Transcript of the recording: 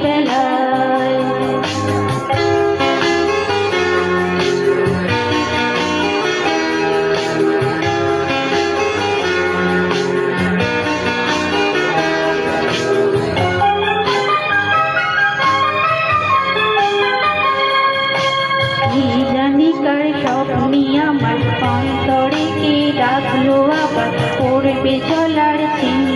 বেলায়। কি জানি কার স্বপ্নি আমার অন্তরে কে ডাকলো আবার পড়বে চলার চিন্তা।